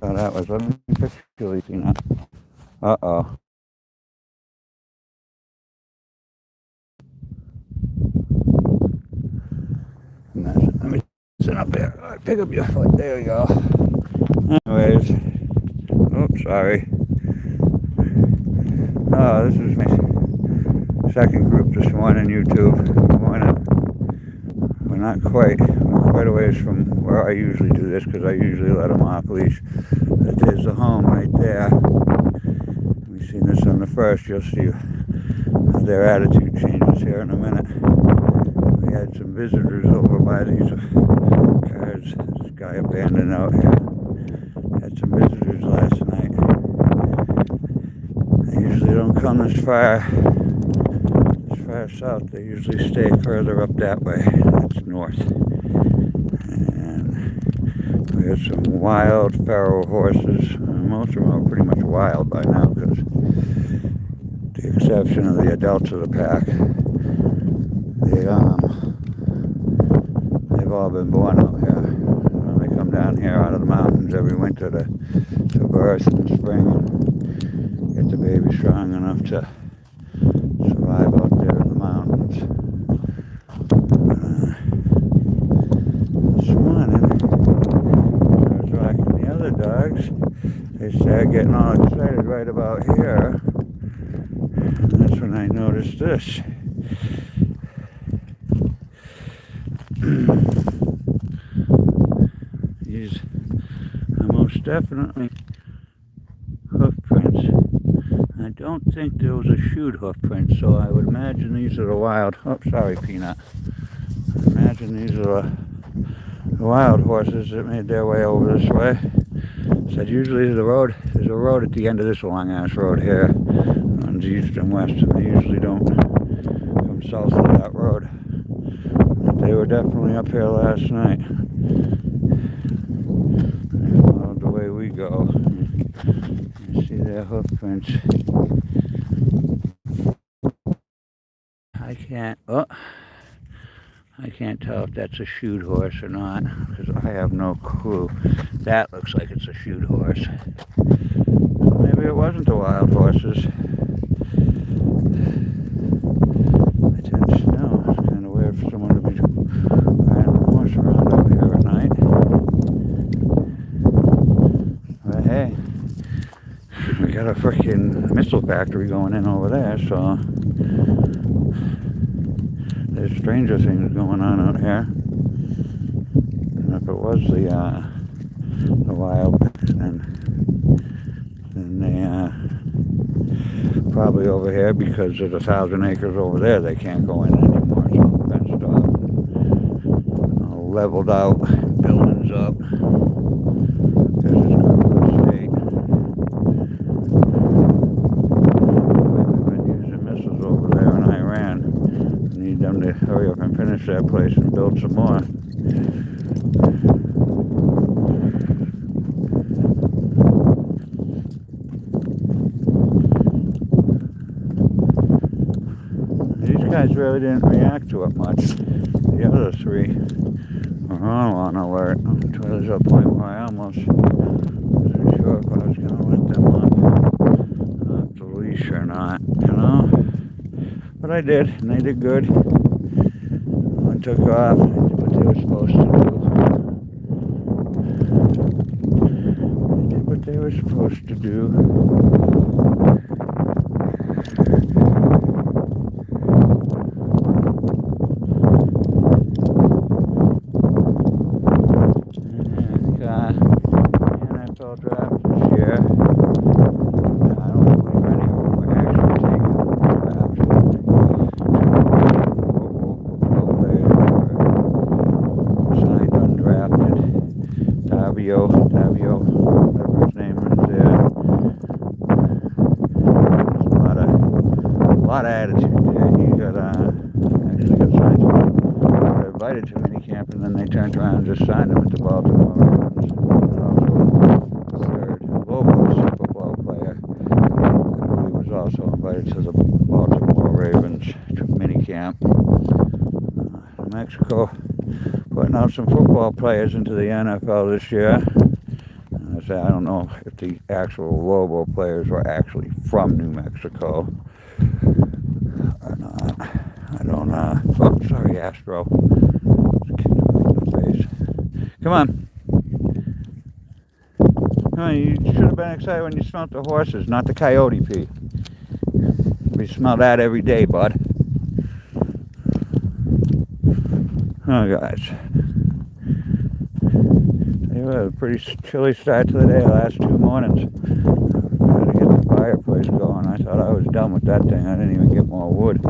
Oh, that was, let me fix Julie's peanut. Uh-oh. Let me sit up there. Pick up your foot. There you go. Anyways. Oops, sorry. Oh, this is my second group this morning, YouTube. Good morning. We're not quite a ways from where I usually do this because I usually let them off leash. But there's the home right there. We've seen this on the first. You'll see their attitude changes here in a minute. We had some visitors over by these cars. This guy abandoned out here. Had some visitors last night. They usually don't come this far south. They usually stay further up that way. That's north. And we have some wild feral horses. Most of them are pretty much wild by now, because the exception of the adults of the pack, they've all been born out here. They come down here out of the mountains every winter to birth in the spring and get the baby strong enough to survive out there in the mountains. This morning, I was walking the other dogs. They started getting all excited right about here. And that's when I noticed this. These are most definitely hoof prints. I don't think there was a shoot hoof print, so I would imagine these are the wild. Oh, sorry, Peanut. I imagine these are the wild horses that made their way over this way. Said usually there's a road at the end of this long ass road here, runs east and west, and they usually don't come south of that road. But they were definitely up here last night. They followed the way we go. You see their hoof prints. I can't tell if that's a shoot horse or not, because I have no clue. That looks like it's a shoot horse. Maybe it wasn't the wild horses. I didn't know. It's kind of weird for someone to be riding a horse around out here at night. But hey, we got a freaking missile factory going in over there, so there's stranger things going on out here. And if it was the wild, then they probably over here, because there's 1,000 acres over there, they can't go in anymore. So fenced off, all leveled out, buildings up. Because it's good for the state. We've been using missiles over there in Iran. We need them to hurry up and finish that place and build some more. These guys really didn't react to it much. The other three were all on alert until there's a point where I almost wasn't sure if I was going to let them off the leash or not, you know. But I did, and they did good. One took off, they did what they were supposed to do. They did what they were supposed to do. NFL draft this year. I don't believe any of them were actually taken in the draft. Football players were signed undrafted. Davio, whatever his name is there. There's a lot of attitude there. He actually got signed. Got invited to minicamp, and then they turned around and just signed him at the Baltimore Ravens. Football player who was also invited to the Baltimore Ravens minicamp. Mexico putting out some football players into the NFL this year. It's say I don't know if the actual Lobo players were actually from New Mexico or not. I don't oh, sorry, Astro. Come on. No, you should have been excited when you smelled the horses, not the coyote pee. We smell that every day, bud. Oh, guys. It was a pretty chilly start to the day, last 2 mornings. Trying to get the fireplace going. I thought I was done with that thing. I didn't even get more wood.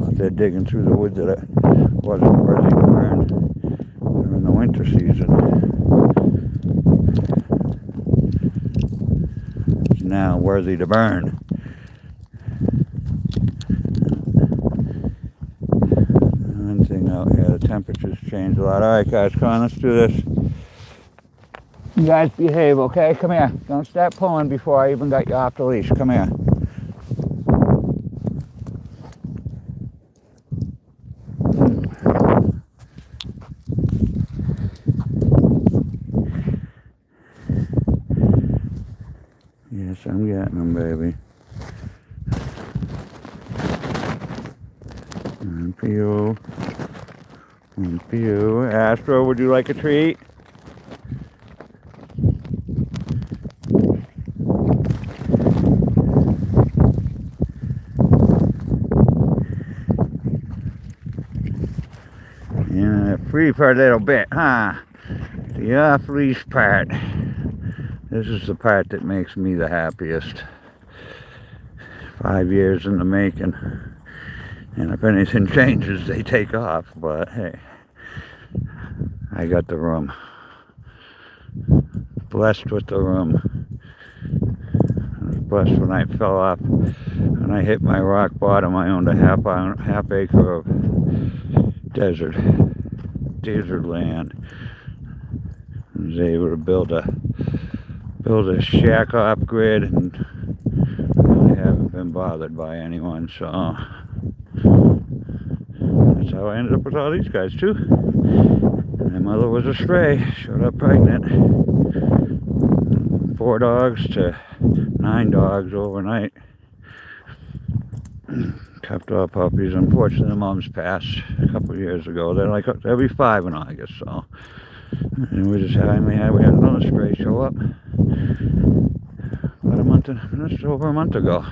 Out there digging through the wood that it wasn't worthy to burn during the winter season. It's now worthy to burn. One thing out here, the temperatures change a lot. Alright guys, come on, let's do this. You guys behave, okay? Come here. Don't start pulling before I even got you off the leash. Come here. Yes, I'm getting them, baby. One for you. One for you. Astro, would you like a treat? Yeah, free for a little bit, huh? The off-leash part. This is the part that makes me the happiest. 5 years in the making. And if anything changes, they take off. But hey, I got the room. Blessed with the room. I was blessed when I fell off. When I hit my rock bottom, I owned a half acre of desert land. I was able to build a shack off grid, and really haven't been bothered by anyone, so that's how I ended up with all these guys too. My mother was a stray, showed up pregnant. 4 dogs to 9 dogs overnight. Kept all puppies. Unfortunately, the moms passed a couple of years ago. They're like every 5 in August, so. And we just had another stray show up about just over a month ago.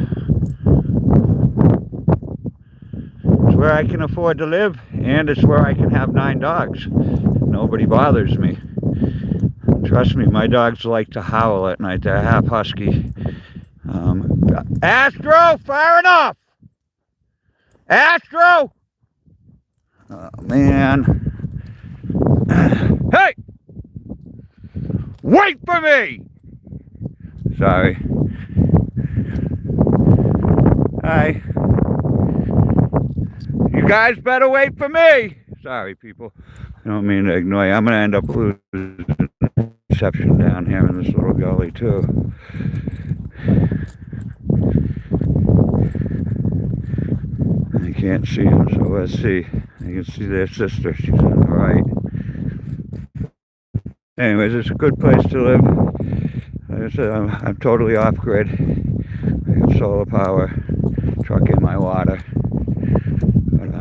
It's where I can afford to live, and it's where I can have 9 dogs. Nobody bothers me. Trust me, my dogs like to howl at night. They're half husky. Astro, far enough! Astro! Oh, man. Hey! Wait for me! Sorry. Hi. You guys better wait for me! Sorry, people. I don't mean to ignore you. I'm going to end up losing reception down here in this little gully, too. I can't see them, so let's see. I can see their sister. She's on the right. Anyways, it's a good place to live. Like I said, I'm totally off-grid. I got solar power, truck in my water. But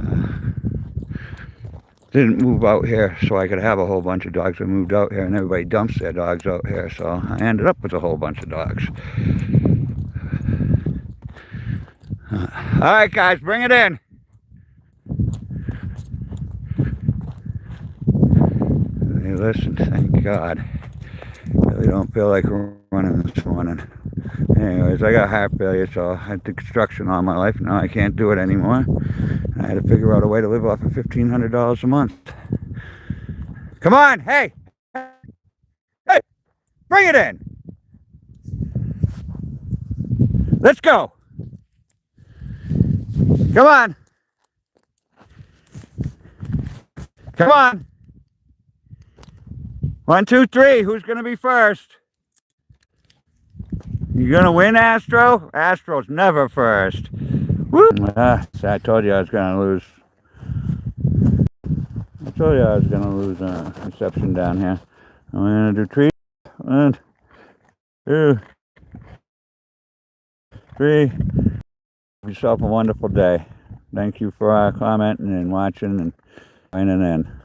didn't move out here so I could have a whole bunch of dogs. I moved out here and everybody dumps their dogs out here, so I ended up with a whole bunch of dogs. Alright guys, bring it in. Hey, listen, thank God. Really don't feel like running this morning. Anyways, I got heart failure, so I had the construction all my life. Now I can't do it anymore. I had to figure out a way to live off of $1,500 a month. Come on, hey! Hey! Bring it in! Let's go! Come on! Come on! 1, 2, 3. Who's going to be first? You going to win, Astro? Astro's never first. Woo! So I told you I was going to lose. I told you I was going to lose reception down here. I'm going to do trees. And 2, 3. Have yourself a wonderful day. Thank you for commenting and watching and joining in.